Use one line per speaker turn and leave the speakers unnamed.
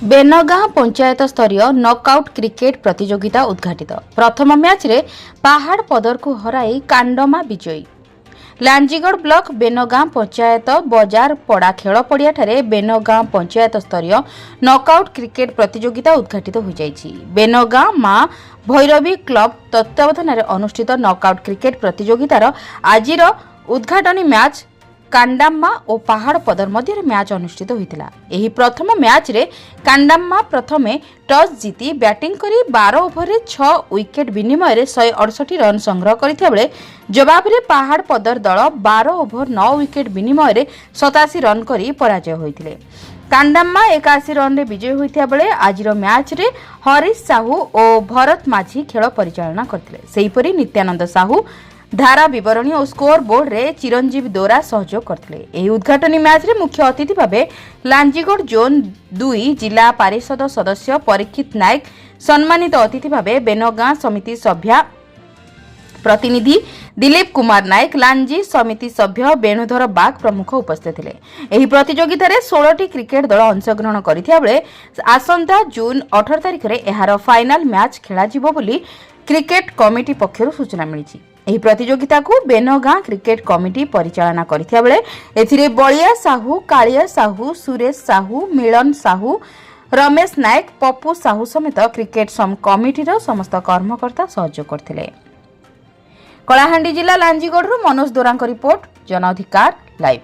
बेनगां पंचायत स्तरीय knockout cricket प्रतियोगिता उद्घाटित। प्रथम मैच रे पहाड़ पदर को हराई कांडमा विजयी। लांजीगढ़ ब्लॉक बेनगां पंचायत बजार पड़ा खेल पड़िया ठारे बेनगां पंचायत स्तरीय नॉकआउट क्रिकेट प्रतियोगिता उद्घाटित हो जाइछि। बेनगां मां भैरवी क्लब तत्वावधान अनुष्ठित नॉकआउट क्रिकेट प्रतियोगितार आजिर उद्घाटनी मैच कांडाम्मा और पहाड़ पदर मध्य मैच अनुष्ठित होता। यही प्रथम मैच रे कांडाम्मा प्रथमे टॉस जीति बैटिंग करी 12 ओवर 6 विकेट विनिमय 168 रन संग्रह करथिया बेले जवाब रे पहाड़ पदर दल 12 ओवर 9 विकेट विनिमय 87 रन करी पराजय होइथिले। कांडाम्मा 81 रन रे विजय होइथिया बेले आजिर मैच रे हरीश साहू और भरत माझी खेल परिचालना करथिले। सेहीपरि नित्यानंद साहू धारा विवरणी और स्कोर बोर्ड रे चिरंजीव दोरा सहयोग करथिले। एही उद्घाटनी मैच रे मुख्य अतिथि भाबे लांजीगढ़ जोन 2 जिला परिषद सदस्य परीक्षित नायक, सम्मानित अतिथि भाबे बेनगां समिति सभ्या प्रतिनिधि दिलीप कुमार नायक, लांजी समिति सभ्य वेणुधर बाग प्रमुख उपस्थित थिले। एही प्रतियोगिता रे 16टी क्रिकेट दल अंशग्रहण करिथिया बेले आसंता जून 18 तारिख रे एहार फाइनल मैच खेला जिवो बोली क्रिकेट कमिटी पक्षरु सूचना मिलिछि। एही प्रतियोगिता को बेनगां क्रिकेट कमिटी परिचालना करिथिया बेले एथिरे बलिया साहू, कालिया साहू, सुरेश साहू, मिलन साहू, रमेश नायक, पप्पू साहू समेत क्रिकेट कमिटीर समस्त कर्मकर्ता सहयोग करथिले। कलाहांडी जिला लांजीगढ़ मनोज दोरा रिपोर्ट, जन अधिकार लाइव।